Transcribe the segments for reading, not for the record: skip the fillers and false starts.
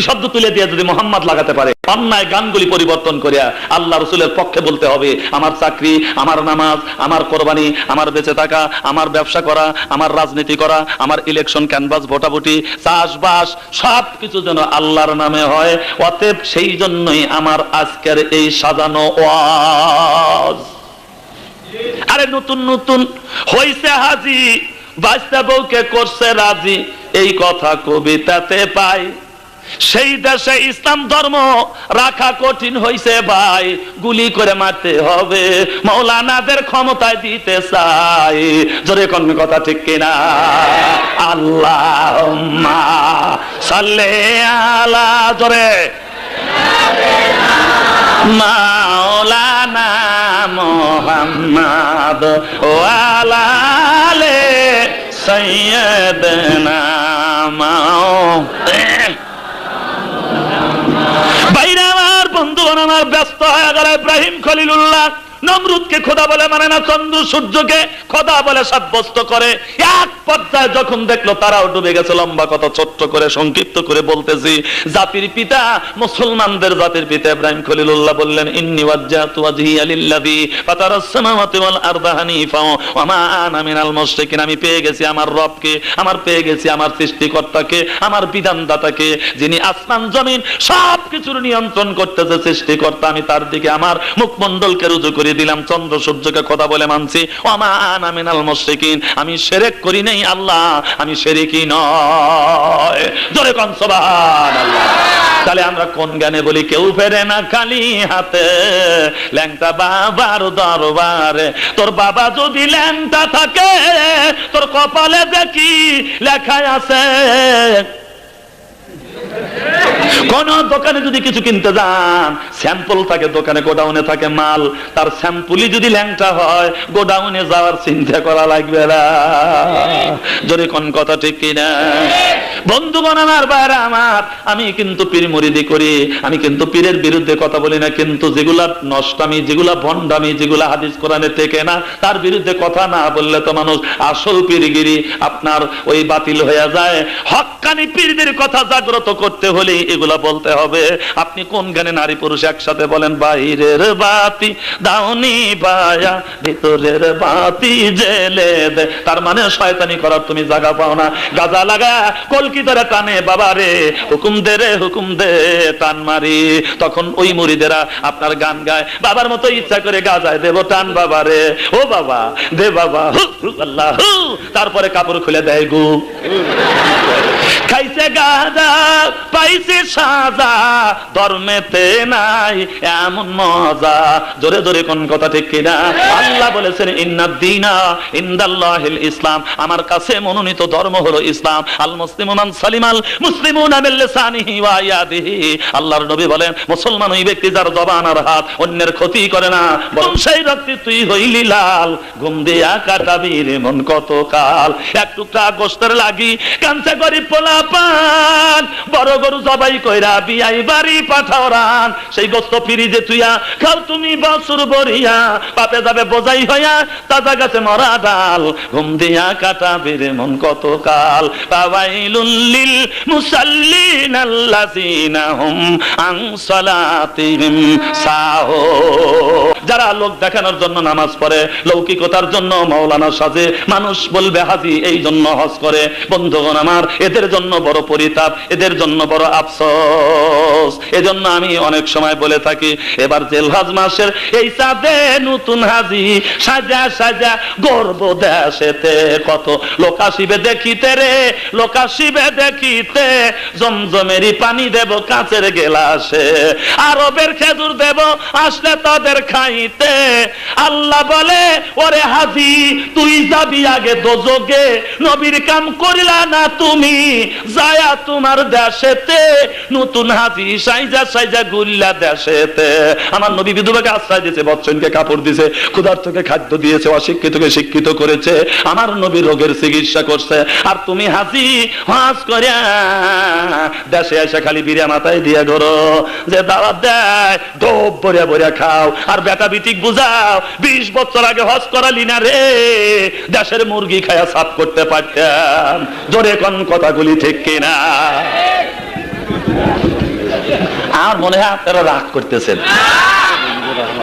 শব্দ তুলে দিয়ে যদি মোহাম্মদ লাগাতে পারে, অন্যায় গানগুলি পরিবর্তন করিয়া আল্লাহ রাসূলের পক্ষে বলতে হবে, আমার চাকরি, আমার নামাজ, আমার কোরবানি, আমার বেঁচে থাকা, আমার ব্যবসা করা, আমার রাজনীতি করা, আমার ইলেকশন ক্যানভাস, ভোটাভুটি, চাষবাস, সবকিছু যেন আল্লাহর নামে হয়। অতএব সেই জন্যই আমার আজকের এই সাজানো ওয়াজ। আরে নতুন নতুন হইছে হাজি, বাচ্চা বউকে করছে রাজি, এই কথা কবিতাতে পাই। সেই দেশে ইসলাম ধর্ম রাখা কঠিন হইছে ভাই, গুলি করে মারতে হবে, মাওলানাদের ক্ষমতায় দিতে চাই। জোরে কোন কথা ঠিক কিনা? আল্লাহুম্মা সাল্লি আলা, জোরে মাওলানা মুহাম্মদ ওয়া আলা আলি সাইয়্যিদিনা বাইরে আমার বন্ধুগণ আমার ব্যস্ত হয়ে গেল। ইব্রাহিম খলিলুল্লাহ নমরুদকে খোদা বলে মানে না, চন্দ্র সূর্যকে খোদা বলে সাব্যস্ত করে। এক পর্যায়ে যখন দেখলো তারাও ডুবে গেছে, লম্বা কথা ছোট্ট করে সংক্ষিপ্ত করে বলতেছি, জাতির পিতা, মুসলমানদের জাতির পিতা ইব্রাহিম খলিলুল্লাহ বললেন, ইন্নী ওয়াজ্জাহতু ওয়াজহিয়া লিল্লাযী ফাতারাস সামাওয়াতি ওয়াল আরদা হানিফা ওয়া মা আনা মিনাল মুশরিকিন। আমি পেয়ে গেছি আমার রবকে, আমার পেয়ে গেছি আমার সৃষ্টিকর্তাকে, আমার বিধানদাতাকে, যিনি আসমান জমিন সবকিছুর নিয়ন্ত্রণ করতেছে, সৃষ্টিকর্তা। আমি তার দিকে আমার মুখমণ্ডলকে রুজু করে দিলাম, চন্দ্র সূর্যকে খোদা বলে মানছি। ওয়া মা আনা মিনাল মুশরিকিন, আমি শিরক করি নাই আল্লাহ, আমি শিরকি নয়। জোরে কোন সুবহানাল্লাহ। তাহলে আমরা কোন গানে বলি, কেউ ফেরে না খালি হাতে, ল্যাংটা বাবার দরবারে। তোর বাবা যদি ল্যাংটা থাকে, তোর কপালে দেখি লেখা আছে। কোন দোকানে যদি কিছু কিনতে যান, স্যাম্পল থাকে দোকানে, গোডাউনে থাকে মাল, তার স্যাম্পলই যদি ল্যাংটা হয়, গোডাউনে যাওয়ার চিন্তা করা লাগবে না। যদি কোন কথা ঠিক কিনা? বন্ধুগণ আমার, বাইরে আমার, আমি কিন্তু পীর মুরিদি করি, আমি কিন্তু পীরের বিরুদ্ধে কথা বলি না, কিন্তু যেগুলা নষ্টামি, যেগুলা ভণ্ডামি, যেগুলা হাদিস কোরআনে থেকে না, তার বিরুদ্ধে কথা না বললে তো মানুষ আসল পীরগিরি আপনার ওই বাতিল হয়ে যায়। হক্কানি পীরদের কথা জাগ্রত করতে হলে এগুলা বলতে হবে। আপনি কোন গানে নারী পুরুষ একসাথে বলেন, বাইরের বাতি দাওনি বায়া, ভিতরের বাতি জেলে দে, তার মানে শয়তানি করার তুমি জায়গা পাও না। গাজা লাগা কলকি ধরে টানে, বাবা রে হুকুম দে রে হুকুম দে, টান মারি। তখন ওই মুরিদেরা আপনার গান গায়, বাবার মতো ইচ্ছা করে গাজায় দেব টান, বাবা রে ও বাবা দে বাবা, আল্লাহ, তারপরে কাপড় খুলে দেয় গু। খাইছে গাজা পাইছে সাজা, ধর্মেতে নাই এমন মজা। জোরে জোরে কোন কথা ঠিক কিনা? আল্লাহ বলেছেন, ইন্নাদ দীনা ইনদাল্লাহিল ইসলাম, আমার কাছে মনোনীত ধর্ম হলো ইসলাম। আল মুসলিমু মান সালিমাল মুসলিমুনা মিন লিসানিহি ওয়া ইয়াদিহি। আল্লাহর নবী বলেন, মুসলমান ওই ব্যক্তি যার জবান আর হাত অন্যের ক্ষতি করে না, বরং সেই রক্তে তুই হইলি লাল, ঘুম দিয়া কাটাবি রে মন কত কাল। এক টুকরা গোশতের লাগি কাঞ্চা গরিব পোলা পান, বড় গরু জবাই কইরা বিয়াই বাড়ি পাঠাও রান। সেই গোশত ফ্রিজে তুইয়া খাও তুমি বছর ভরিয়া, পাপে যাবে বোঝাই হইয়া তাজা গাছে মরা ডাল, ঘুম দিয়া কাটাবি রে মন কত কাল। ফাওয়াইলুল লিল মুসাল্লিন আল্লাযিনা হুম আন সালাতিহিম সাহুন। যারা লোক দেখানোর জন্য নামাজ পড়ে, লৌকিকতার জন্য মাওলানা সাজে, মানুষ বলবে হাজি এই জন্য হজ করে। বন্ধুগণ আমার, এদের জন্য বড় পরিতাপ, এদের জন্য বড় আফসোস। এজন্য আমি অনেক সময় বলে থাকি, এবার জিলহজ মাসের এই চাঁদে নতুন হাজি সাজা সাজা গর্ব দেশেতে, কত লোক আসিবে দেখিতে রে, লোক আসিবে দেখিতে। জমজমেরই পানি দেব কাঁচের গেলাসে, আরবের খেজুর দেব আসলে তাদের খাইতে। আল্লাহ বলে, ওরে হাজি তুই যাবি আগে দোজগে, নবীর কাম করিলা না তুমি, যায়া তোমার দেশেতে নতুন হাজি সাইজা সাইজা গুল্লা দেশেতে। আমার নবী বিধবাকে আশ্রয় দিয়েছে, বচ্চনকে কাপড় দিয়েছে, ক্ষুধার্তকে খাদ্য দিয়েছে, অশিক্ষিতকে শিক্ষিত করেছে, আমার নবী রোগের চিকিৎসা করছে। আর তুমি হাজি হজ করিয়া দেশে এসে খালি বিরিয়া মাথায় দিয়ে ধরো, যে দাওয়াত দেয় ডোব ভরিয়া ভরিয়া খাও, আর বেটা বিটিক বুঝাও 20 বছর আগে হজ করালি না রে, দেশের মুরগি খায়া সাফ করতে পারতাম। জোরে কোন কথাগুলি ঠিক কিনা? আর মনে হয় আপনারা রাগ করতেছেন।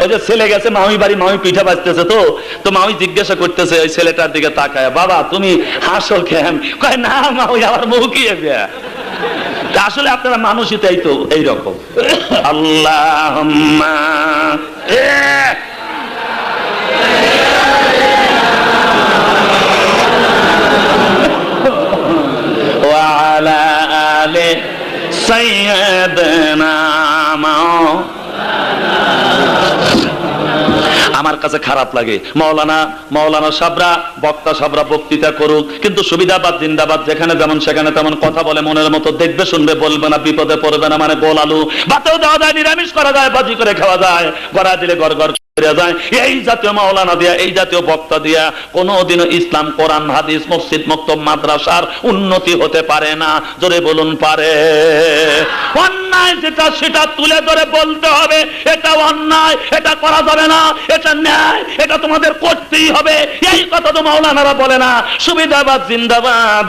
ওই যে ছেলে গেছে মামি বাড়ি, মামি পিঠা বাজতেছে, তো মামি জিজ্ঞাসা করতেছে ওই ছেলেটার দিকে তাকায়, বাবা তুমি হাসো কেন? কয় না মামি আমার মুখিয়ে বিয়া। আসলে আপনারা মানুষই তাই তো এইরকম। আল্লাহুম্মা ওয়া আলা আলি সাইয়্যিদিনা। আমার কাছে খারাপ লাগে মাওলানা সাবরা, বক্তা সাবরা বক্তৃতা করুক, কিন্তু সুবিধাবাদ জিন্দাবাদ, যেখানে যেমন সেখানে তেমন কথা বলে, মনের মতো দেখবে শুনবে বলবে না, বিপদে পড়বে না। মানে গোল আলু ভাতেও দেওয়া যায়, নিরামিষ করা যায়, ভাজি করে খাওয়া যায়, গড়া দিলে গড় গড় যায়। এই জাতীয় মাওলানা দিয়া, এই জাতীয় বক্তা দিয়া কোনদিনও ইসলাম, কোরআন, হাদিস, মসজিদ, মক্তব, মাদ্রাসার উন্নতি হতে পারে না। জোরে বলুন পারে? অন্যায় যেটা সেটা তুলে ধরে বলতে হবে, এটা অন্যায়, এটা করা যাবে না, এটা ন্যায়, এটা তোমাদের করতেই হবে। এই কথা তো মাওলানারা বলে না। সুবিধাবাদ জিন্দাবাদ।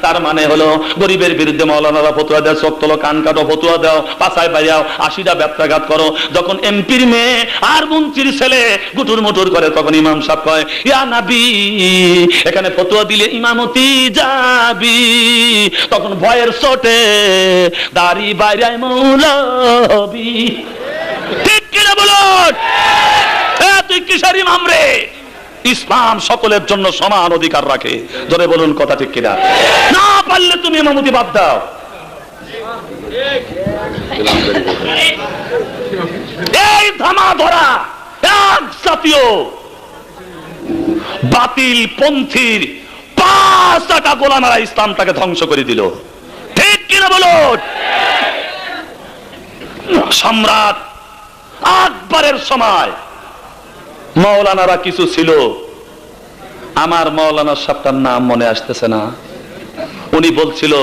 তার মানে হলো গরিবের বিরুদ্ধে মাওলানারা ফতুয়া দেয়, চোখ তোলো, কান কাটো, ফতুয়া দাও, পাছায় বাইয়াও, 80টা ব্যত্রাঘাত করো। যখন এমপির মেয়ে আর মন্ত্রীর ছেলে গুটুর মুটুর করে, তখন ইমাম সাহেব কয় ইয়া নবী এখানে ফতুয়া দিলে ইমামতি যাবি। তখন ভয়ের চোটে দাড়ি বাইরায় মৌলবি। ঠিক কিনা বলুন? তুই কিসের ইমাম রে? ইসলাম সকলের জন্য সমান অধিকার রাখে। ধরে বলুন কথা ঠিক কিনা? না পারলে তুমি ইমামতি বাদ দাও। এই ধামা ধরা এক জাতীয় বাতিল পন্থীর 5টা গোলামেরা ইসলামটাকে ধ্বংস করে দিল। ঠিক কিনা বলুন? সম্রাট আকবরের সময় মাওলানারা কিছু ছিল, আমার মাওলানা সাহেবটার নাম মনে আসতেছে না, উনি বলছিল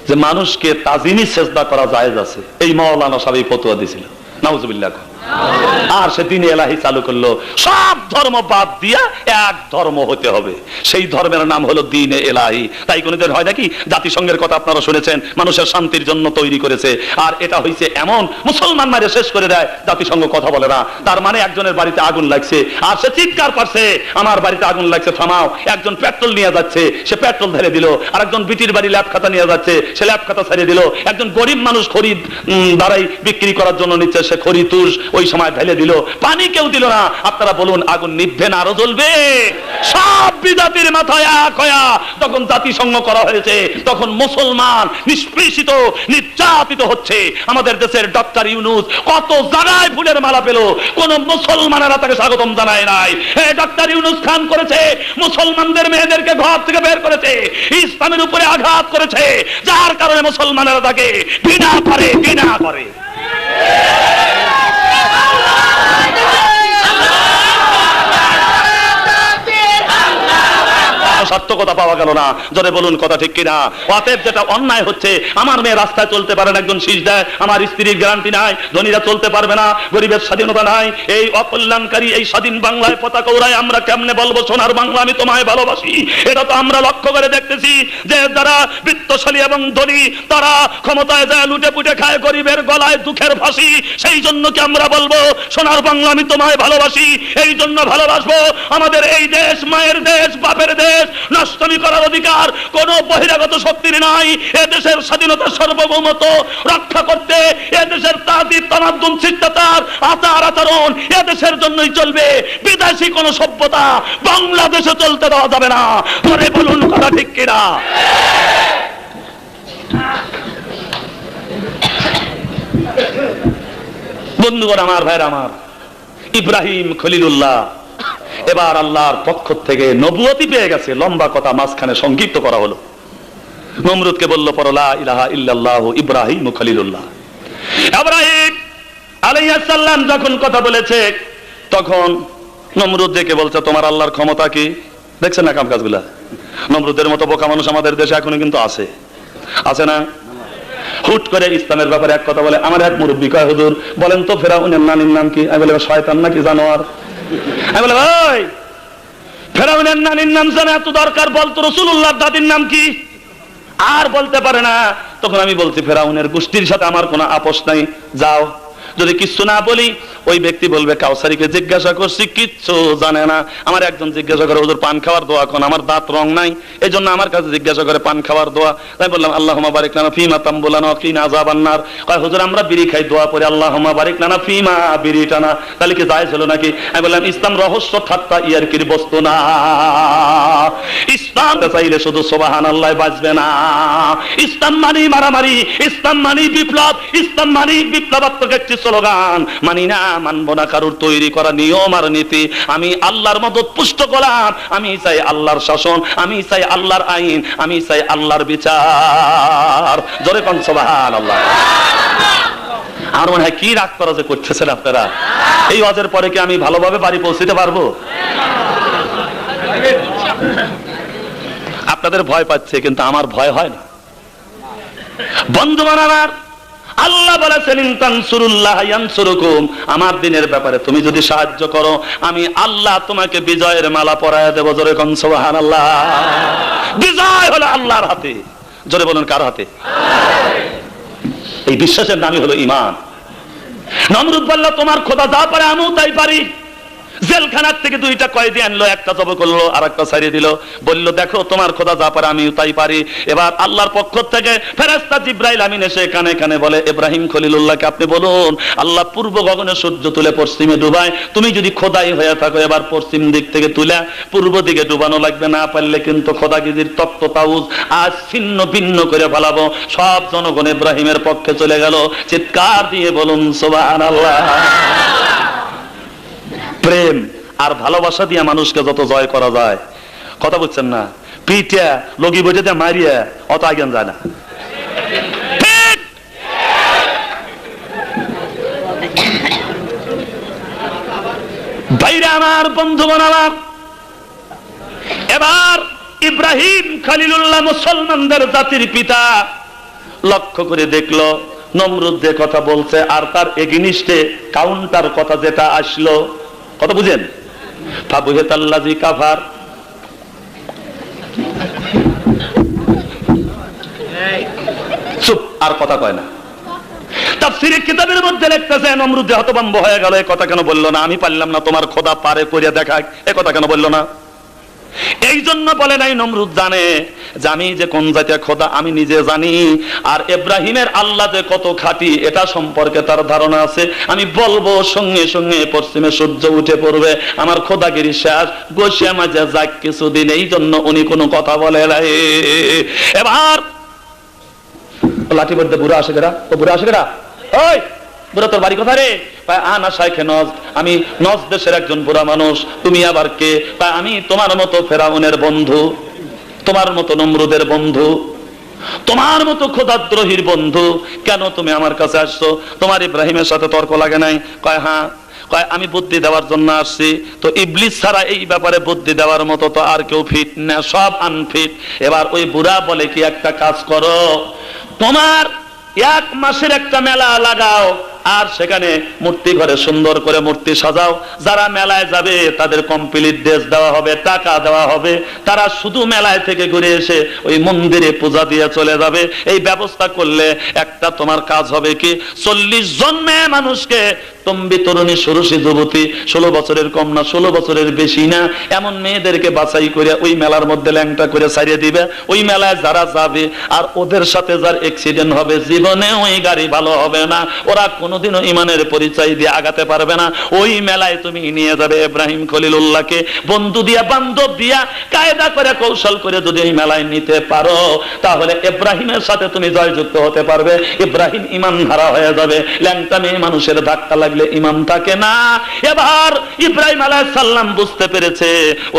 যে মানুষকে তাজিমি সেজদা করা জায়েজ আছে। এই মাওলানা সাহেব ফতোয়া দিয়েছিল, নাউজুবিল্লাহ। আর সে দ্বীনে ইলাহি চালু করলো, সব ধর্ম বাদ দিয়া এক ধর্ম হতে হবে। সেই ধর্মের নাম হলো দ্বীনে ইলাহি। তাই কোনদিন হয় নাকি? জাতিসংঘের কথা আপনারা শুনেছেন, মানুষের শান্তির জন্য তৈরি করেছে। আর এটা হইছে এমন, মুসলমান মারে শেষ করে দেয়, জাতিসংঘ কথা বলে না। তার মানে একজনের বাড়িতে আগুন লাগছে, আর সে চিৎকার করছে আমার বাড়িতে আগুন লাগছে, থামাও। একজন পেট্রোল নিয়ে যাচ্ছে, সে পেট্রোল ঢেলে দিল। আর একজন বিটির বাড়ি ল্যাপ খাতা নিয়ে যাচ্ছে, সে ল্যাপ খাতা ছেড়ে দিল। একজন গরিব মানুষ খরিদ দাঁড়াই বিক্রি করার জন্য নিচ্ছে, সে খড়ি তুষ ওই সময় ঢেলে দিল। পানি কেউ দিল না। আপনারা বলুন আগুন নিভবে না আরো জ্বলবে? সব বিজাতির মাথায় এক হয়া তখন জাতিসংঘ করা হয়েছে, তখন মুসলমান নিষ্পেষিত, নির্যাতিত হচ্ছে। আমাদের দেশের ডক্টর ইউনূস কত জায়গায় ফুলের মালা পেল, কোন মুসলমানেরা তাকে স্বাগতম জানায় নাই। ডক্টর ইউনূস খান করেছে, মুসলমানদের মেয়েদেরকে ঘর থেকে বের করেছে, ইসলামের উপরে আঘাত করেছে, যার কারণে মুসলমানেরা তাকে ঘৃণা করে। সার্থকতা পাওয়া গেল না। জোরে বলুন কথা ঠিক কিনা? অতএব যেটা অন্যায় হচ্ছে, আমার মেয়ে রাস্তায় চলতে পারে না, একজন শীষ দেয়, আমার স্ত্রীর গ্যারান্টি নাই, ধনীরা চলতে পারবে না, গরিবের স্বাধীনতা নাই। এই অকল্যাণকারী এই স্বাধীন বাংলায় পতাকা উড়ায় আমরা কেমনে বলবো সোনার বাংলা আমি তোমায় ভালোবাসি? এটা তো আমরা লক্ষ্য করে দেখতেছি যে যারা বিত্তশালী এবং ধনী তারা ক্ষমতায় যায় লুটে পুটে খায়, গরিবের গলায় দুঃখের ফাঁসি। সেই জন্য কি আমরা বলবো সোনার বাংলা আমি তোমায় ভালোবাসি? এই জন্য ভালোবাসবো আমাদের এই দেশ মায়ের দেশ, বাপের দেশ, নষ্টমী করার অধিকার কোন বহিরাগত শক্তির নাই। এ দেশের স্বাধীনতা সার্বভৌমত্ব রক্ষা করতে এ দেশের তাজিব তামাদ্দুন শিষ্টাচার আচার আচরণ এ দেশের জন্যই চলবে। বিদেশি কোন সভ্যতা বাংলাদেশে চলতে দেওয়া যাবে না। পরে বলুন কথা ঠিক কিনা? বন্ধুগণ আমার, ভাইরা আমার, ইব্রাহিম খলিলুল্লাহ এবার আল্লাহর পক্ষ থেকে নবুয়তি পেয়ে গেছে। লম্বা কথা মাঝখানে সংক্ষিপ্ত করা হলো। নমরুদকে বলল পড়ো লা ইলাহা ইল্লাল্লাহু ইব্রাহিম খলিলুল্লাহ। ইব্রাহিম আলাইহিস সালাম যখন কথা বলেছে, তখন নমরুদ ডেকে বলছে তোমার আল্লাহর ক্ষমতা কি? দেখছেন না কাম কাজগুলা? নমরুদের মতো বোকা মানুষ আমাদের দেশে এখনো কিন্তু আছে না? হুট করে ইসলামের ব্যাপারে এক কথা বলে। আমার এক মুরব্বী কয় হুজুর বলেন তো ফেরাউনের নানির নাম কি? আমি বলে শয়তান নাকি জানোয়ার? আমি বলে ভাই ফেরাউনের নানির নাম জানা এত দরকার, বলতো রাসূলুল্লাহর দাদির নাম কি? আর বলতে পারে না। তখন আমি বলছি ফেরাউনের গোষ্ঠীর সাথে আমার কোনো আপোষ নাই, যাও। যদি কিছু না বলি ওই ব্যক্তি বলবে কাউসারীকে জিজ্ঞাসা করছি কিচ্ছু জানে না। আমার একজন জিজ্ঞাসা করে হুজুর পান খাওয়ার দোয়া কোন, আমার দাঁত রং নাই, এই জন্য আমার কাছে জিজ্ঞাসা করে পান খাওয়ার দোয়া। আমি বললাম আল্লাহুম্মা বারিক লানা ফিমা তামবুলানা ওয়া কিনা আযাবান নার। কয় হুজুর আমরা বিড়ি খাই, দোয়া পড়ি আল্লাহুম্মা বারিক লানা ফিমা বিড়িটানা, তাহলে কি জায়েজ হলো নাকি? আমি বললাম ইসলাম রহস্য ঠাট্টা ইয়ারকির বস্তু না। ইসলাম চাইলে শুধু সুবহানাল্লাহ বাজবে না। ইসলাম মানে মারামারি, ইসলাম মানে বিপ্লব, ইসলাম মানে বিপ্লবাত্মক একটি স্লোগান মানি না, মানব না কারোর তৈরি করা নিয়ম আর নীতি। আমি আল্লাহর মদত পুষ্ট গোলাম, আমি চাই আল্লাহর শাসন, আমি চাই আল্লাহর আইন, আমি চাই আল্লাহর বিচার। জোরে কোন সুবহানাল্লাহ। আর মনে হয় কি রাগ করা যে করতেছেন আপনারা। এই ওয়াজের পরে কি আমি ভালোভাবে বাড়ি পৌঁছতে পারবো? আপনাদের ভয় পাচ্ছে, কিন্তু আমার ভয় হয় না। বন্ধুগণ আমার, আল্লাহ বলেছেন ইনতানসুরুল্লাহ ইয়ানসুরুকুম, আমার দিনের ব্যাপারে তুমি যদি সাহায্য করো আমি আল্লাহ তোমাকে বিজয়ের মালা পরায়া দেব। জোরে কোন সুবহানাল্লাহ। বিজয় হলো আল্লাহর হাতে। জোরে বলুন কার হাতে? এই বিশ্বাসের নামই হলো ঈমান। নমরুদ বলল তোমার খোদা যা পারে আমিও তাই পারি। জেলখানার থেকে দুইটা কয়েদি আনলো, একটা জব করলো আর একটা ছাড়িয়ে দিল। বলল দেখো তোমার খোদা যা পারে আমিও তাই পারি। এবার আল্লাহর পক্ষ থেকে ফেরেশতা জিবরাইল আমিন এসে কানে কানে বলে ইব্রাহিম খলিলুল্লাহকে আপনি বলুন আল্লাহ পূর্ব গগনে সূর্য তুলে পশ্চিমে ডুবায়, তুমি যদি খোদাই হয়ে থাকো এবার পশ্চিম দিক থেকে তুলে পূর্ব দিকে ডুবানো লাগবে, না পারলে কিন্তু খোদাগিরির তত্ত্ব তাউজ আজ ছিন্ন ভিন্ন করে ফেলাবো। সব জনগণ ইব্রাহিমের পক্ষে চলে গেল। চিৎকার দিয়ে বলুন সুবহানাল্লাহ। প্রেম আর ভালোবাসা দিয়ে মানুষকে যত জয় করা যায়, কথা বুঝছেন না, পিঠা লগি বইতে দিয়ে মারিয়া অত আগে যায় না। ভাইরা আমার, বন্ধুগণ আমার, এবার ইব্রাহিম খলিলুল্লাহ মুসলমানদের জাতির পিতা লক্ষ্য করে দেখলো নমরুদ যে কথা বলছে আর তার এগেইনস্টে কাউন্টার কথা যেটা আসলো, কথা বুঝেন, ফাবুহিতাল্লাযী কাফার। চুপ, আর কথা কয় না। তাফসীরের কিতাবের মধ্যে লিখতেছে নমরুদ হতভম্ব হয়ে গেল, এই কথা কেন বললো না? আমি পারলাম না, তোমার খোদা পারে করিয়া দেখায়, এই কথা কেন বললো না? এই জন্য বলে নাই, নমরুদ জানে যে আমি যে কোন জাতীয় খোদা আমি নিজে জানি, আর ইব্রাহিমের আল্লাহ যে কত খাঁটি এটা সম্পর্কে তার ধারণা আছে। আমি বলবো সঙ্গে সঙ্গে পশ্চিমে সূর্য উঠে পড়বে, আমার খোদাগিরি শেষ, গোসিয়া মাঝে যাক কিছুদিন। এই জন্য উনি কোনো কথা বলে নাই। এবার লাঠি বলতে বুড়া আসে গেরা, ও বুড়া আসে গেরা, ওই বুড়া তোর বাড়ি কোথায় রে? আনা শাইখে নজ, আমি নজ দেশের একজন বুড়া মানুষ। তুমি আবার কে? আমি তোমার মতো ফেরাউনের বন্ধু, তোমার মতো নমরুদের বন্ধু, তোমার মতো খোদাদ্রোহীর বন্ধু। কেন তুমি আমার কাছে আসছো? তোমার ইব্রাহিমের সাথে তর্ক লাগে নাই? কয় হ্যাঁ। কয় আমি বুদ্ধি দেওয়ার জন্য আসছি। তো ইবলিস ছাড়া এই ব্যাপারে বুদ্ধি দেওয়ার মতো তো আর কেউ ফিট না, সব আনফিট। এবার ওই বুড়া বলে কি একটা কাজ করো, তোমার 1 মাসের একটা মেলা লাগাও আর সেখানে মূর্তি ঘরে সুন্দর করে মূর্তি সাজাও। যারা মেলায় যাবে তাদের কমপ্লিট ড্রেস দেওয়া হবে, টাকা দেওয়া হবে, তারা শুধু মেলায় থেকে ঘুরে এসে ওই মন্দিরে পূজা দিয়ে চলে যাবে। এই ব্যবস্থা করলে একটা তোমার কাজ হবে কি, 40 জন মেয়ে মানুষকে, তম্বি তরুণী ষোড়শী যুবতী, 16 বছরের কম না 16 বছরের বেশি না, এমন মেয়েদেরকে বাছাই করে ওই মেলার মধ্যে ল্যাংটা করে ছাড়িয়ে দিবে। ওই মেলায় যারা যাবে আর ওদের সাথে যার অ্যাক্সিডেন্ট হবে, জীবনে ওই গাড়ি ভালো হবে না, ওরা কোনোদিনও ইমানের পরিচয় দিয়ে আগাতে পারবে না। ওই মেলায় তুমি নিয়ে যাবে ইব্রাহিম খলিলুল্লাহকে, বন্ধু দিয়া বান্ধব দিয়া কায়দা করে কৌশল করে যদি এই মেলায় নিতে পারো তাহলে ইব্রাহিমের সাথে তুমি জয়যুক্ত হতে পারবে। ইব্রাহিম ঈমান হারা হয়ে যাবে। ল্যাংটা মেয়ে মানুষের ধাক্কা লাগলে ঈমান থাকে না। এবার ইব্রাহিম আলাইহিস সালাম বুঝতে পেরেছে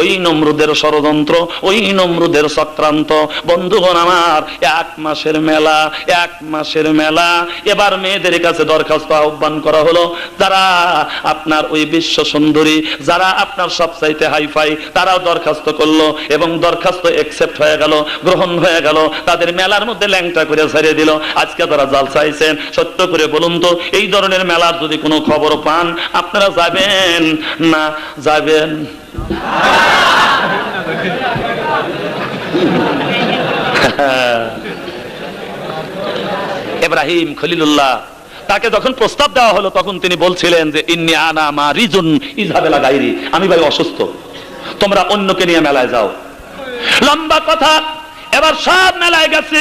ওই নমরুদের ষড়যন্ত্র, ওই নমরুদের চক্রান্ত। বন্ধুগণ আমার, 1 মাসের মেলা, 1 মাসের মেলা। এবার মেয়েদের কাছে দরখাস্ত আহ্বান করা হলো, যারা আপনার ওই বিশ্ব সুন্দরী, যারা আপনার সবচাইতে হাইফাই, তারাও দরখাস্ত করলো এবং দরখাস্ত অ্যাকসেপ্ট হয়ে গেল, গ্রহণ হয়ে গেল। তাদের মেলার মধ্যে ল্যাংটা করে ছাড়িয়ে দিল। আজকে তারা জাল চাইছেন, সত্য করে বলুন তো, এই ধরনের মেলার যদি কোনো খবর পান আপনারা যাবেন না যাবেন? ইব্রাহিম খলিলুল্লাহ তাকে যখন প্রস্তাব দেওয়া হলো তখন তিনি বলছিলেন যে ইন্নী আনা মারিজুন ইযহাবিলা গায়রি, আমি ভাই অসুস্থ, তোমরা অন্যকে নিয়ে মেলায় যাও। লম্বা কথা, এবার সব মেলায় গেছে,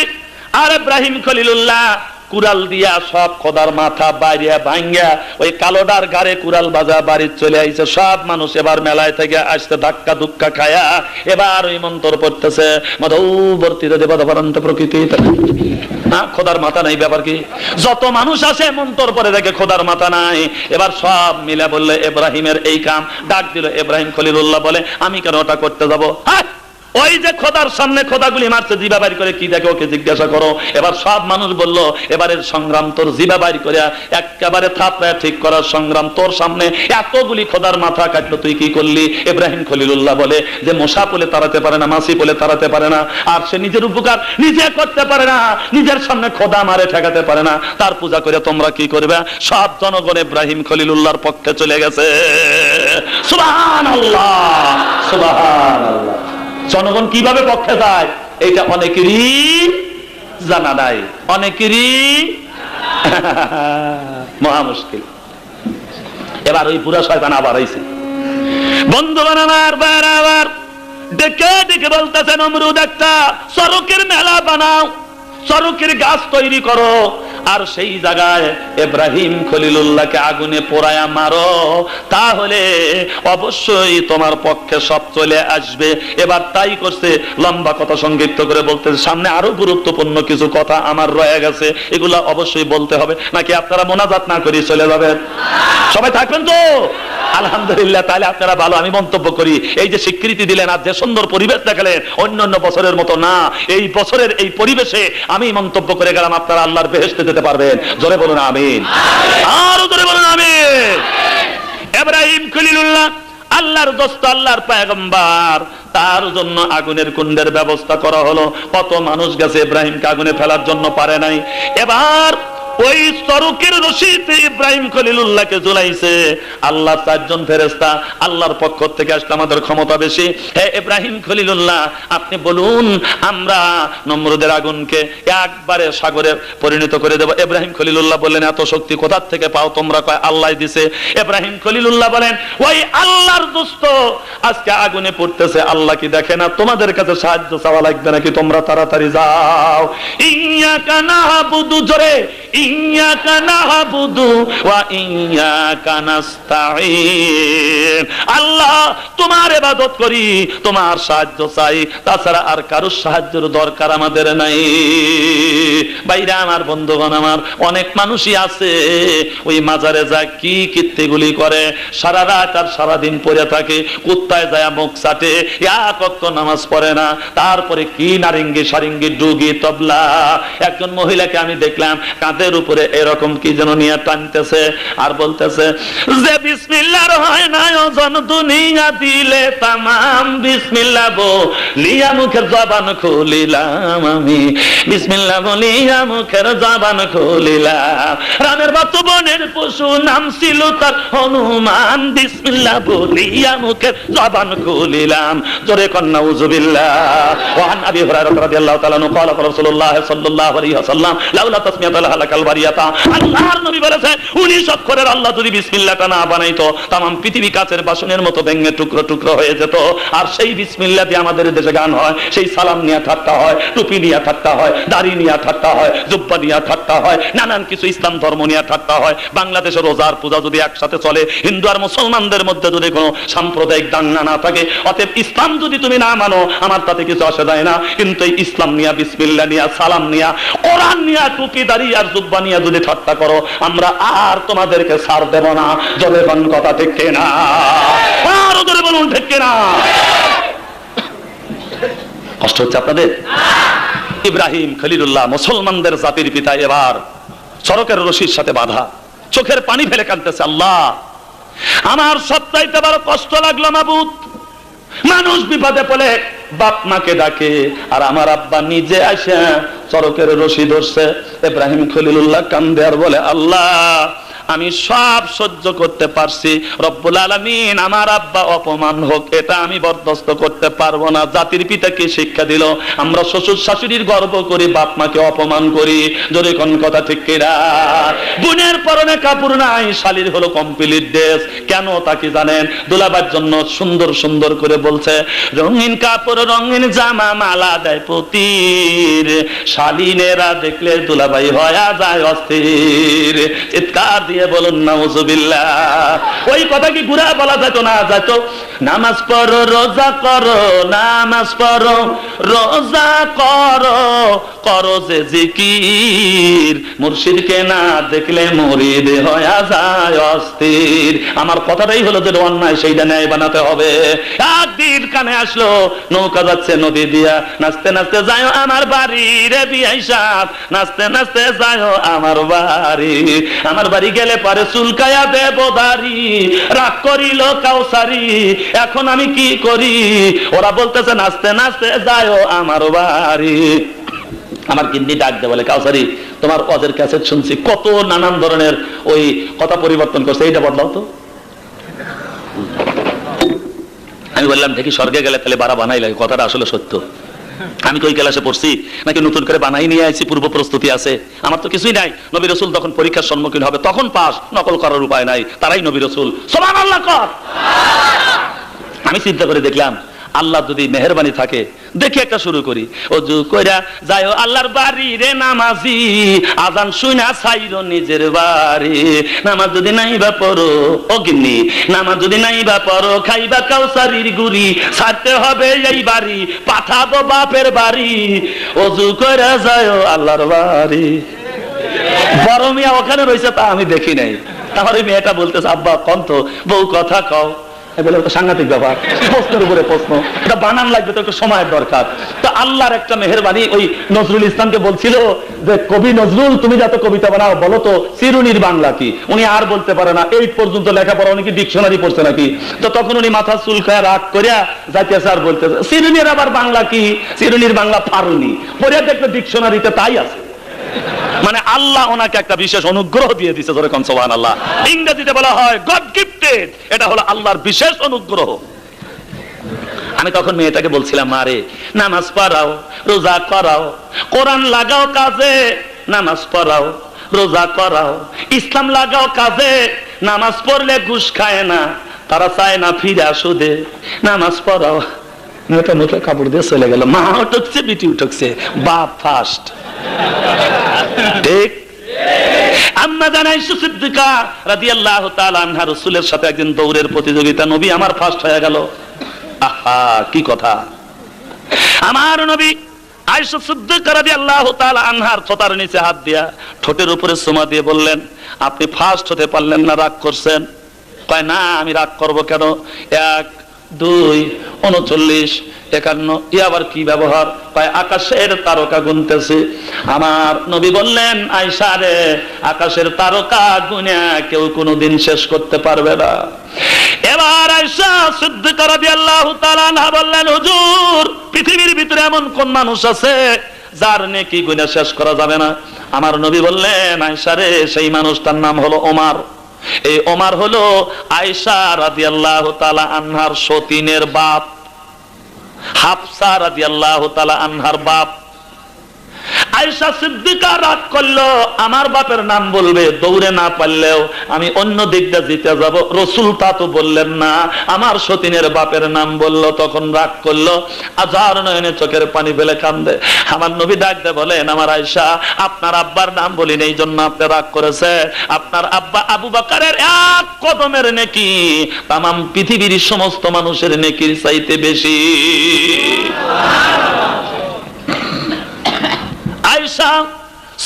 আর ইব্রাহিম খলিলুল্লাহ কুড়াল দিয়া সব খোদার মাথা বাইরে ভাঙ্গা ওই কালোডার গাড়ে কুড়াল বাজা বাড়ি চলে আইছে। সব মানুষ এবার মেলায় থেকে আসতে ধাক্কা ধুক্কা খায়া এবার ওই মন্ত্র পড়তেছে, মধুবর্তীতে দেবতাপরন্ত প্রকৃতি, খোদার মাথা নাই, ব্যাপার কি? যত মানুষ আসে মন্তর পরে দেখে খোদার মাথা নাই। এবার সব মিলে বললে ইব্রাহিমের এই কাম, ডাক দিল ইব্রাহিম খলিলুল্লাহ বলে আমি কেন ওটা করতে যাবো? ওই যে খোদার সামনে খোদাগুলি মারছে, জিবা বাইর করে কি দেখে ওকে জিজ্ঞাসা করো। এবার সব মানুষ বলল এবারের সংগ্রাম তোর জিবা বাইর করে একেবারে থাপড়ায় ঠিক করার সংগ্রাম, তোর সামনে এতগুলি খোদার মাথা কাটলো, তুই কি করলি? ইব্রাহিম খলিলুল্লাহ বলে যে মশা বলে তাড়াতে পারে না, মাছি বলে তাড়াতে পারে না, আর সে নিজের উপকার নিজে করতে পারে না, নিজের সামনে খোদা মারে ঠেকাতে পারে না, তার পূজা করে তোমরা কি করবে? সব জনগণ ইব্রাহিম খলিলুল্লাহর পক্ষে চলে গেছে। সুবহানাল্লাহ, সুবহানাল্লাহ। জনগণ কিভাবে পক্ষে যায় এটা অনেকেরই জানা নাই, অনেকেরই মহা মুশকিল। এবার ওই পুরা শয়তান আবার আইছে, বন্ধু বানাবার বারবার ডেকে ডেকে বলতেছে নমরুদ একটা চরকের মেলা বানাও, চরকের গাছ তৈরি করো, আর সেই জায়গায় ইব্রাহিম খলিলুল্লাহকে আগুনে পোড়ায়া মারো, তাহলে অবশ্যই তোমার পক্ষে সব চলে আসবে। এবার তাই করছে। লম্বা কথা সংক্ষিপ্ত করে বলতে সামনে আরো গুরুত্বপূর্ণ কিছু কথা আমার রয়ে গেছে, এগুলা অবশ্যই বলতে হবে, নাকি আপনারা মোনাজাত না করে চলে যাবেন? সবাই থাকবেন তো? আলহামদুলিল্লাহ, তাহলে আপনারা ভালো। আমি মন্তব্য করি, এই যে স্বীকৃতি দিলেন আর যে সুন্দর পরিবেশ দেখালেন, অন্যান্য বছরের মতো না, এই বছরের এই পরিবেশে আমি মন্তব্য করে গেলাম, আপনারা আল্লাহর বেহেশতে যেতে পারবেন। জোরে বলুন আমিন, আরো জোরে বলুন আমিন। ইব্রাহিম খলিলুল্লাহ আল্লাহর দোস্ত, আল্লাহর পয়গম্বর, তার জন্য আগুনের কুণ্ডের ব্যবস্থা করা হলো। কত মানুষ গেছে ইব্রাহিমকে আগুনে ফেলার জন্য, পারে নাই। এবার ওই চরকের রশিতে ইব্রাহিম খলিলুল্লাহকে ঝুলাইছে আল্লাহ চারজন ফেরেশতা, আল্লাহর পক্ষ থেকে আসলে আমাদের ক্ষমতা বেশি। হে ইব্রাহিম খলিলুল্লাহ, আপনি বলুন আমরা নমরুদের আগুনকে একবারে সাগরে পরিণত করে দেব। ইব্রাহিম খলিলুল্লাহ বললেন এত শক্তি কোথা থেকে পাও তোমরা? কয় আল্লাহ দিছে। ইব্রাহিম খলিলুল্লাহ বলেন ওই আল্লাহর দোস্ত আজকে আগুনে পড়তেছে, আল্লাহ কি দেখে না? তোমাদের কাছে সাহায্য চাওয়া লাগবে নাকি? তোমরা তাড়াতাড়ি যাও। ইয়্যাকা না'বুদু, জোরে ইয়্যাকা না'বুদু ওয়া ইয়্যাকা নাস্তাঈন। আল্লাহ তোমার ইবাদত করি, তোমার সাহায্য চাই, তাছাড়া আর কারো সাহায্যের দরকার আমাদের নাই। বাইরে আমার বন্ধুগণ, আমার অনেক মানুষই আছে ওই মাজারে যায় কি কীর্তিগুলি করে, সারা রাত আর সারাদিন পড়ে থাকে, কুত্তায় যায় মুখ চাটে, এক ওয়াক্ত নামাজ পড়ে না, তারপরে কি নারিঙ্গি সারিঙ্গি ডুগি তবলা। একজন মহিলাকে আমি দেখলাম কাঁধের উপরে এরকম কি যেন নিয়ে টানতেছে আর বলতেছে যে বিসমিল্লাহর হয় না ওজন দুনিয়া দিলে তামাম, বিসমিল্লাহ বলিয়া মুখের জবান খুলিলাম আমি, বিসমিল্লাহ বলিয়া মুখের জবান খুলিলাম। রামের বাচ্চা বনের পশু নাম ছিল তার হনুমান, বিসমিল্লাহ বলিয়া মুখের জবান খুলিলাম। জোরে কন্যা উযুবিল্লাহ। ওয়ান আবি হুরায়রা রাদিয়াল্লাহু তাআলা আনহু ক্বালা রাসূলুল্লাহ সাল্লাল্লাহু আলাইহি ওয়াসাল্লাম লাউলা তাসমিয়াতুল হালাকাল বারিয়াতা। আল্লাহর নবী বলেছেন 19 অক্ষরের আল্লাহ যদি বিসমিল্লাহটা না বানাইতো तमाम পৃথিবী কাচের বাসনের মতো ভেঙে টুকরো টুকরো হয়ে যেত। আর সেই বিসমিল্লাহ দিয়ে আমাদের দেশে গান হয়, সেই সালাম নিয়ে ঠাট্টা হয়, টুপি নিয়ে ঠাট্টা হয়, দাড়ি নিয়ে ঠাট্টা হয়, জুব্বা নিয়ে ঠাট্টা হয়, নানান কিছু ইসলাম ধর্ম নিয়ে ঠাট্টা হয়। বাংলাদেশে রোজার পূজা যদি একসাথে চলে, হিন্দু আর মুসলমানদের মধ্যে যদি কোনো সাম্প্রদায়িক দাঙ্গা না থাকে, অতএব ইসলাম যদি তুমি না মানো আমার তাতে কিছু আসে যায় না। কিন্তু এই ইসলাম নিয়ে, বিসমিল্লাহ নিয়ে, সালাম নিয়ে, কোরআন নিয়ে, টুপি দাড়ি আর জুব্বা নিয়ে যদি ঠাট্টা করো, আমরা আর তোমাদেরকে ছাড় দেব না। জলে কোন কথা ঠিক কিনা? আর ওদের বলুন ঠিক কিনা? কষ্ট হচ্ছে আপনাদের? ইব্রাহিম খলিলুল্লাহ মুসলমানদের জাতির পিতা এবার সড়কের রশির সাথে বাঁধা, চোখের পানি ফেলে কাঁদতেছে, আল্লাহ আমার সবচাইতে বড় কষ্ট লাগলো মাবুদ। মানুষ বিপদে পড়ে বাপ মাকে ডাকে, আর আমার আব্বা নিজে আসে সড়কের রশি ধরছে। ইব্রাহিম খলিলুল্লাহ কান্দে আর বলে, আল্লাহ আমি সব সহ্য করতে পারছি, রব্বুল আলামিন আমার আব্বা অপমান হোক এটা আমি বরদাস্ত করতে পারবো না। জাতির পিতাকে শিক্ষা দিল, আমরা শ্বশুর শাশুড়ির গর্ব করি, বাপ মাকে অপমান করি। জোরে কোন কথা ঠিক কিনা? বোনের পরনে কাপড় নাই, শালীর হলো কমপ্লিট ড্রেস। কেন তা কি জানেন? দুলাবার জন্য সুন্দর সুন্দর করে বলছে, রঙিন কাপড় রঙিন জামা মালা দেয় পতির, শালীনেরা দেখলে দুলাভাই হয়ে যায় অস্থির। চিৎকার দিয়ে বলুন নাউজুবিল্লাহ। ওই কথা কি ঘুরা বলা যেত না? যেত। নামাজ পড়ো রোজা করো, নামাজ পড়ো রোজা করো, করো যে জিকির, মুর্শিদকে না দেখলে মুরিদ হয়ে যায় অস্থির। আমার কথাটাই হলো যে অন্যায় সেইটা ন্যায় বানাতে হবে। একদিন কানে আসলো, নৌকা যাচ্ছে নদী দিয়া, নাচতে নাচতে যাও আমার বাড়ি রে বিয়াই সাহেব, নাচতে নাচতে যাও আমার বাড়ি। আমার বাড়ি গেলে পরে চুলকায়া দেব দাড়ি, রাগ করিল কাউসারি, এখন আমি কি করি? ওরা বলতেছে নাচতে নাচতে যাও আমার বাড়ি। আমার গিন্নি ডাক দে বলে, কাউসারি তোমার ওয়াজের ক্যাসেট শুনছি, কত নানান ধরনের ওই কথা পরিবর্তন করছে, এইটা বদলাও তো। আমি বললাম দেখি স্বর্গে গেলে তাহলে বাড়া বানাই লাগে, কথাটা আসলে সত্য। আমি তো ওই ক্লাসে পড়ছি নাকি নতুন করে বানাই নিয়ে আইছি, পূর্ব প্রস্তুতি আছে? আমার তো কিছুই নাই। নবী রাসূল তখন পরীক্ষার সম্মুখীন হবে, তখন পাস, নকল করার উপায় নাই, তারাই নবী রাসূল। সুবহানাল্লাহ কর। আমি চিন্তা করে দেখলাম আল্লাহ যদি মেহেরবানি থাকে, দেখি একটা শুরু করি। ওযু কইরা যাও আল্লাহর বাড়ি রে নামাজি, আজান শুনা ছাইরো নিজের বাড়ি। নামাজ যদি নাইবা পড়ো ও গিন্নি, নামাজ যদি নাইবা পড়ো, খাইবা কাউসারির গুড়ি, ছাড়তে হবে এই বাড়ি, পাঠাবো বাপের বাড়ি। ওযু কইরা যাও আল্লাহর বাড়ি। বড় মিয়া ওখানে রয়েছে, তা আমি দেখি নাই। আমার ওই মেয়েটা বলতেছে, আব্বা কন্ত বউ কথা কও। বলে ওটা সাংঘাতিক ব্যাপার, প্রশ্নের উপরে প্রশ্ন, এটা বানান লাগবে তো একটু সময়ের দরকার। তো আল্লাহর একটা মেহেরবানি, ওই নজরুল ইসলামকে বলছিল যে কবি নজরুল তুমি যত কবিতা বানাও বলো তো চিরুনির বাংলা কি? উনি আর বলতে পারে না, 8 পর্যন্ত লেখাপড়া, উনি কি ডিকশনারি পড়ছে নাকি? তো তখন উনি মাথা চুলকায় রাগ করিয়া যাইতে স্যার বলতে, চিরুনির আবার বাংলা কি? চিরুনির বাংলা ফারুনি। পড়ে দেখবে ডিকশনারিতে তাই আছে। মানে আল্লাহ ওনাকে একটা বিশেষ অনুগ্রহ দিয়ে দিয়েছে, ধরে কোন সুবহানাল্লাহ। ইংরেজিতে বলা হয় গড গিফটেড, এটা হলো আল্লাহর বিশেষ অনুগ্রহ। আমি তখন মেয়েটাকে বলছিলাম, মারে নামাজ পড়াও রোজা করাও, কোরআন লাগাও কাজে, নামাজ পড়াও রোজা করাও, ইসলাম লাগাও কাজে। নামাজ পড়লে ঘুষ খায় না, তারা চায় না ফিরে সুদে, নামাজ পড়াও। মেয়েটা মুখে কাপড় দিয়ে চলে গেল। মা উঠছে, বিটি উঠছে, বাপ ফার্স্ট। ঠিক। আম্মা জান আয়েশা সিদ্দিকা রাদিয়াল্লাহু তাআলা আনহা রাসূলের সাথে একদিন দৌড়ের প্রতিযোগিতা, নবী আমার ফার্স্ট হয়ে গেল। আহা কি কথা! আমার নবী আয়েশা সিদ্দিকা রাদিয়াল্লাহু তাআলা আনহার ঠোঁটের নিচে হাত দিয়া ঠোঁটের উপরে চুমা দিয়ে বললেন, আপনি ফার্স্ট হতে পারলেন না, রাগ করছেন? কয় না, আমি রাগ করব কেন? 1 2 39 51, আবার কি ব্যবহার? কয় আকাশের তারকা গুনতেছি। আমার নবী বললেন, আয়েশা রে, আকাশের তারকা গুনে কেউ কোনোদিন শেষ করতে পারবে না। এবার আয়েশা সিদ্দিকা রাদিয়াল্লাহু তাআলা আনহা বললেন, হুজুর পৃথিবীর ভিতরে এমন কোন মানুষ আছে যার নেকি গুনে শেষ করা যাবে না? আমার নবী বললেন, আয়েশা রে, সেই মানুষটার নাম হলো ওমর। এই ওমর হলো আয়েশা রাদিয়াল্লাহু তাআলা আনহার সতীনের বাপ, হাফসা রাদিয়াল্লাহু তাআলা আনহার বাপ। আয়েশা সিদ্দিকা রাগ করলো, আমার বাপের নাম বলবে, দৌড়ে না পারলেও আমি অন্য দিকটা জিতে যাব। রাসূল তা তো বললেন না, আমার সতীনের বাপের নাম বলল, তখন রাগ করলো, আজার নয়নে চোখের পানি ফেলে কান্দে। আমার নবী ডাক দিয়ে বলেন, আমার আয়েশা, আপনার আব্বার নাম বলি এই জন্য আপনি রাগ করেছে। আপনার আব্বা আবু বকরের 1 কদমের নেকি তামাম পৃথিবীর সমস্ত মানুষের নেকির চাইতে বেশি। আয়েশা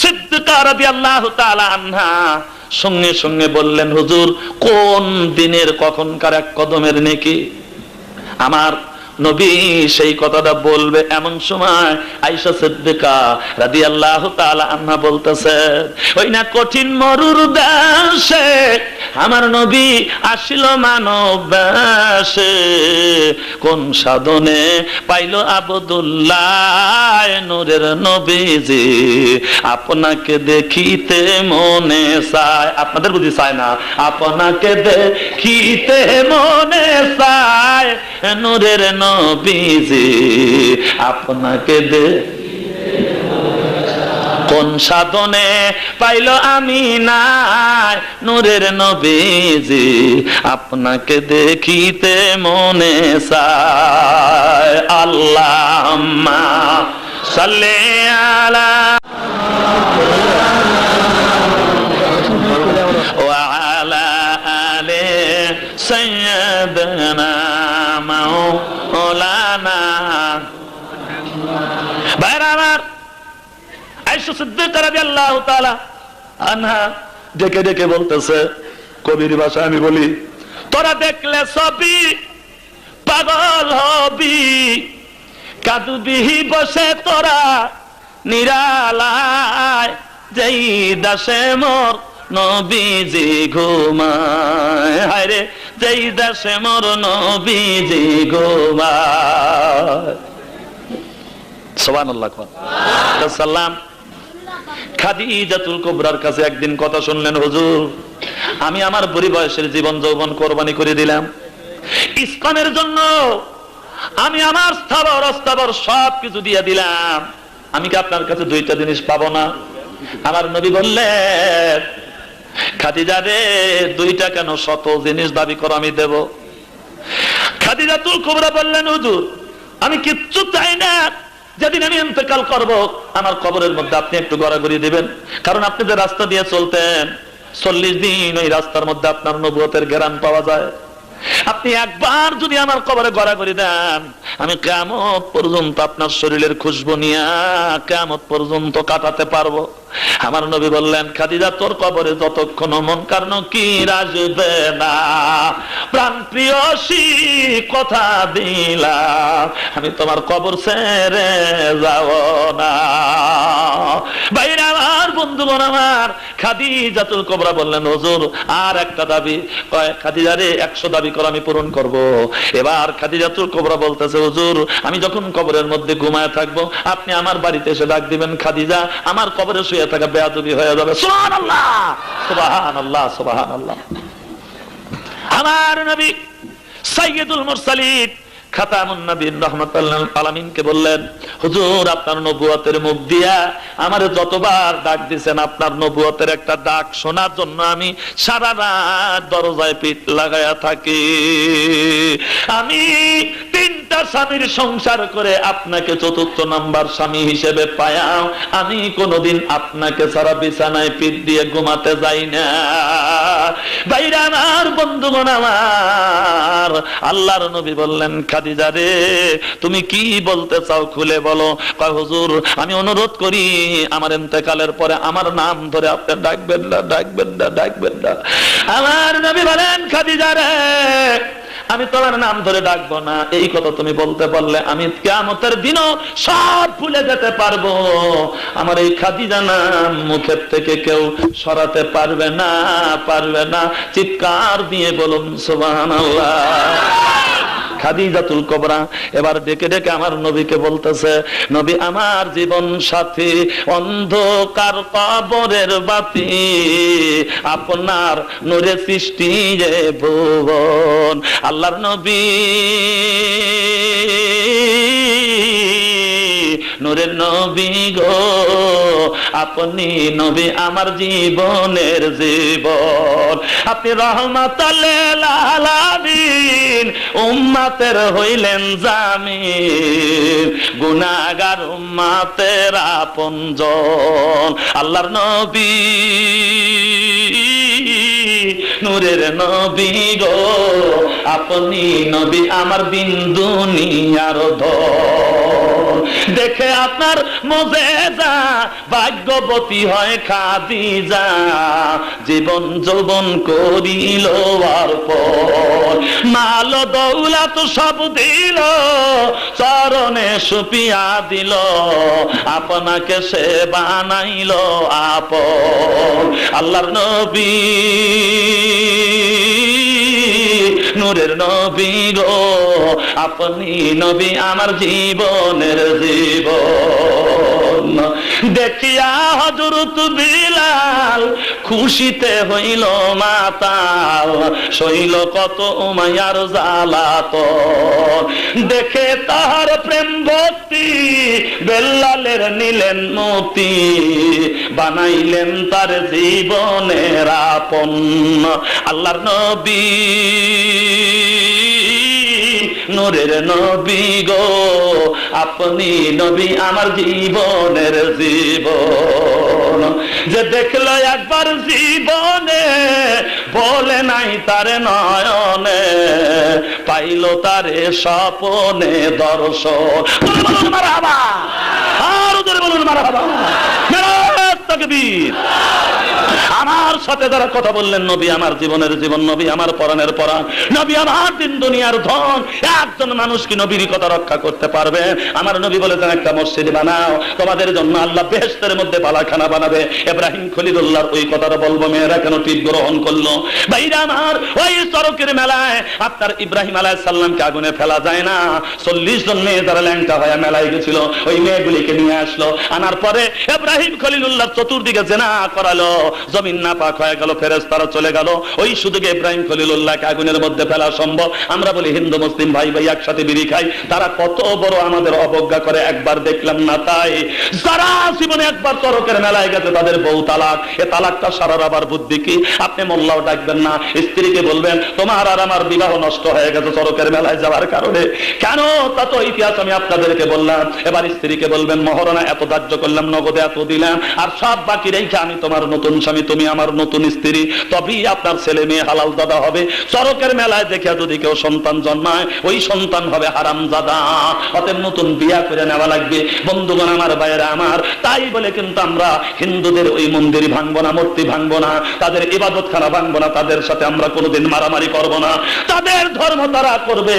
সিদ্দিকা রাদিয়াল্লাহু তাআলা আনহা সঙ্গে সঙ্গে বললেন, হুজুর কোন দিনের কখনকার 1 কদমের নেকি? আমার নবী সেই কথাটা বলবে, এমন সময় আয়েশা সিদ্দিকা রাদিয়াল্লাহু তাআলা আনহা বলতেছে, ওই না কঠিন মরুর দেশে আমার নবী আসিল মানব বেশে, কোন সাধনে পাইল আব্দুল্লাহ নূরের নবীজি, আপনাকে দেখিতে মনে চায়। আপনাদের বুঝি চায় না? আপনাকে দেখিতে মনে চায় নূরের নবীজি, আপনাকে কোন সাধনে পাইল আমি নাই নূরের নবীজি, আপনাকে দেখিতে মনে চায়। আল্লাহুম্মা সাল্লি আলা ওয়া আলা আলি সাইয়্যিদিনা মাওলানা। ভাইরা আমার, আয়েশা সিদ্দিকা রাদিয়াল্লাহু তাআলা আনহা ডেকে ডেকে বলতেছে, কবির ভাষায় আমি বলি, তোরা দেখলে ছবি পাগল হবি, কাঁদবি বসে তোরা নিরালায়, যেই দাসে মোর নবীজি ঘুমায়, হায়রে যেই দাসে মোর নবীজি ঘুমায়। সুবহানাল্লাহ সাল্লাম খাদিজাতুল কুবরার কাছে একদিন কথা শুনলেন, হুজুর আমি আমার বুড়ি বয়সের জীবন যৌবন কোরবানি করে দিলাম ইসলামের জন্য, আমি আমার স্থাবর অস্থাবর সব কিছু দিয়ে দিলাম, আমি কি আপনার কাছে দুইটা জিনিস পাবো না? আমার নবী বললেন, খাদিজা রে দুইটা কেন, শত জিনিস দাবি করো আমি দেব। খাদিজাতুল কুবরা বললেন, হুজুর আমি কিচ্ছু চাই না, যেদিন আমি ইন্তেকাল করব আমার কবরের মধ্যে আপনি একটু গড়াগড়ি দিবেন, কারণ আপনি যে রাস্তা দিয়ে চলতেন 40 দিন ওই রাস্তার মধ্যে আপনার নবুয়তের ঘ্রাণ পাওয়া যায়, আপনি একবার যদি আমার কবরে গড়াগড়ি দেন, আমি কিয়ামত পর্যন্ত আপনার শরীরের খুশবু নিয়ে কিয়ামত পর্যন্ত কাটাতে পারবো। আমার নবী বললেন, খাদিজা তোর কবরে যতক্ষণ মন কারণ কি আসবে না, প্রাণ প্রিয়সী কথা দিলাম আমি তোমার কবর ছেড়ে যাব না। বাইরে আমার বন্ধুগণ আমার, খাদিজাতুল কুবরা বললেন, হুজুর আর একটা দাবি। খাদিজা রে 100 দাবি করো আমি পূরণ করব। এবার খাদিজাতুল কুবরা বলতেছে, হুজুর আমি যখন কবরের মধ্যে ঘুমায় থাকবো আপনি আমার বাড়িতে এসে ডাক দিবেন, খাদিজা আমার কবরে শুয়ে থাকা বেয়াদবি হয়ে যাবে। সুবহানাল্লাহ সুবহানাল্লাহ সুবহানাল্লাহ। আমার নবী সাইয়্যিদুল মুরসালিন খাতামুন নবীন রাহমাতুল আলামিনকে বললেন, হুজুর আপনার নবুয়তের মুখ দিয়া আমারে যতবার ডাক দিয়েছেন, আপনার নবুয়তের একটা ডাক শোনার জন্য আমি সারা রাত দরজায় পিঠ লাগায়া থাকি। আমি 3টা স্বামীর সংসার করে আপনাকে 4র্থ নাম্বার স্বামী হিসেবে পায়াও আমি কোনোদিন আপনাকে সারা বিছানায় পিঠ দিয়ে ঘুমাতে যাই না। বাইরে আমার বন্ধুগণ আমার, আল্লাহর নবী বললেন, খাদিজা রে তুমি কি বলতে চাও খুলে বলো। কয় হুজুর আমি অনুরোধ করি আমার ইন্তেকালের পরে আমার নাম ধরে আপনি ডাকবেন না, ডাকবেন না, ডাকবেন না। আমার নবী বলেন, খাদিজা রে আমি তোমার নাম ধরে ডাকবো না, এই কথা তুমি বলতে পারলে আমি কিয়ামতের দিনও সব ভুলে যেতে পারবো। আমার এই খাদিজা নাম মুখের থেকে কেউ সরাতে পারবে না, পারবে না। চিৎকার দিয়ে বলুন সুবহানাল্লাহ। খাদিজাতুল কুবরা এবার ডেকে ডেকে আমার নবীকে বলতেছে, নবী আমার জীবন সাথী, অন্ধকার কবরের বাতি, আপনার নূরে সৃষ্টি যে ভুবন। আল্লাহর নবী নূরের নবী গো, আপনি নবী আমার জীবনের জীবন, আপনি রহমাতুল লিল আলামিন, উম্মতের হইলেন জামিন, গুনাহগার উম্মতের আপনজন। আল্লাহর নবী নূরের নবী গো, আপনি নবী আমার দিন দুনিয়ার ধন। দেখে আপনার মুজিজা ভাগ্যবতী হয় খাদিজা, জীবন যৌবন করিল অর্পণ, মাল দৌলত সব দিল, চরণে সুপিয়া দিল, আপনাকে সে বানাইল আপন। আল্লাহর নবী, নূরের নবী গো, আপনি নবী আমার জীবনের জীবন। দেখিয়া হযরত বিলাল খুশিতে হইল মাতাল, সইল কত উমাইয়ার জ্বালাতন। দেখে তাহার প্রেম ভক্তি বেল্লালের নিলেন মতি, বানাইলেন তার জীবনের আপন। আল্লাহর নবী, নূরের নবী গো, আপনি নবী আমার জীবনের জীবন। যে দেখলো একবার জীবনে, বলে নাই তারে নয়নে, পাইল তারে স্বপনে দর্শন। বলুন মারহাবা, আরো জোরে বলুন মারহাবা, নারায়ে তাকবীর। আমার সাথে যারা কথা বললেন, নবী আমার জীবনের জীবন, নবী আমার পরাণের পরাণ, নবী আমার দিন দুনিয়ার ধন, একজন মানুষ কি নবীর কথা রক্ষা করতে পারবে? আমার নবী বলেছেন একটা মসজিদ বানাও, তোমাদের জন্য আল্লাহ বেহেশতের মধ্যে বালাখানা বানাবে। ইব্রাহিম খলিলুল্লাহর ওই কথাটা বলবো, মেয়েরা কেন টিপ গ্রহণ করলো? ভাইরা আমার, ওই চরকের মেলায় আপনার ইব্রাহিম আলাইহিস সালামকে আগুনে ফেলা যায় না, 40 জন মেয়ে যারা ল্যাংটা হয়ে মেলায় গেছিল, ওই মেয়েগুলিকে নিয়ে আসলো। আনার পরে ইব্রাহিম খলিলুল্লাহ চতুর্দিকে জেনা করালো, জমিন নাপাক হয়ে গেল, ফেরেশতারা চলে গেল। ওই সুযোগে ইব্রাহিম খলিলুল্লাহকে আগুনের মধ্যে ফেলা সম্ভব? আমরা বলি হিন্দু মুসলিম ভাই ভাই একসাথে বিড়ি খাই, তারা কত বড় আমাদের অবজ্ঞা করে একবার দেখলাম না তাই? যারা জীবনে একবার চরকের মেলায় গেছে তাদের বউ তালাক, এ তালাকটা সারার আবার বুদ্ধি কি? আপনি মোল্লাও ডাকবেন না, স্ত্রীকে বলবেন তোমার আর আমার বিবাহ নষ্ট হয়ে গেছে চরকের মেলায় যাওয়ার কারণে। কেন? তা তো ইতিহাস আমি আপনাদেরকে বললাম। এবার স্ত্রীকে বলবেন মহরণা এত ধার্য করলাম, নগদে এত দিলাম, আর সব বাকি রেখে আমি তোমার নতুন স্বামী, তুমি আমার নতুন স্ত্রী, তবেই আপনার ছেলে মেয়ে হালাল দাদা হবে। চরকের মেলায় দেখে যদি কেউ সন্তান জন্মায়, ওই সন্তান হবে হারামজাদা। অতএব নতুন বিয়া করে নেওয়া লাগবে। বন্ধুগণ আমার, ভাইয়েরা আমার, তাই বলে কিন্তু আমরা হিন্দুদের ওই মন্দির ভাঙবো না, মূর্তি ভাঙবো না, তাদের ইবাদতখানা ভাঙবো না, তাদের সাথে আমরা কোনোদিন মারামারি করবো না। তাদের ধর্ম তারা করবে,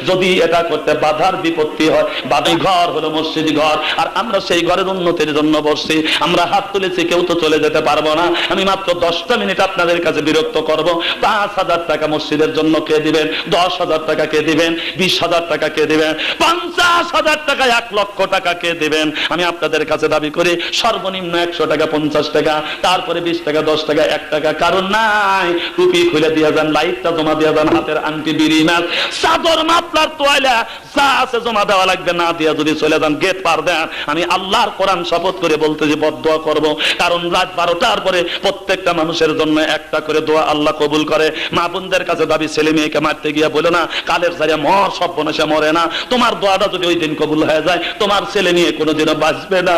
যদি এটা করতে বাধার বিপত্তি হয়। বাড়ি ঘর হলো মসজিদ ঘর, আর আমরা সেই ঘরের উন্নতির জন্য বসছি। আমরা হাত তুলেছি, কেউ তো চলে যেতে পারবো না। আমি মাত্র 10টা মিনিট আপনাদের কাছে বিরক্ত করব। 5,000 টাকা মসজিদের জন্য কে দিবেন? 10,000 টাকা কে দিবেন? 20,000 টাকা কে দিবেন? 50,000 টাকা, 1 লক্ষ টাকা কে দিবেন? আমি আপনাদের কাছে দাবি করি সর্বনিম্ন 100 টাকা, 50 টাকা, তারপরে 20 টাকা, 10 টাকা, 1 টাকা। কারণ নাই, টুপি খুলে দিয়ে যান, লাইটটা জমা দিয়ে যান, হাতের আংটি, বিড়ি, মাছ, চাদর, মাফলার, তোয়ালা যা আছে জমা দেওয়া লাগবে। না দিয়া যদি চলে যান, গেট পার দেন, আমি আল্লাহর কোরআন শপথ করে বলতে যে বদদোয়া করব। কারণ রাত 12টার পরে প্রত্যেকটা মানুষের জন্য একটা করে দোয়া আল্লাহ কবুল করে। মা বোনদের কাছে দাবি, ছেলে মেয়েকে মারতে গিয়ে বলো না কালের জায়গায় মর, সব বনেশে মরে না। তোমার দোয়াটা যদি ওই দিন কবুল হয়ে যায়, তোমার ছেলে মেয়ে কোনোদিনও বাঁচবে না।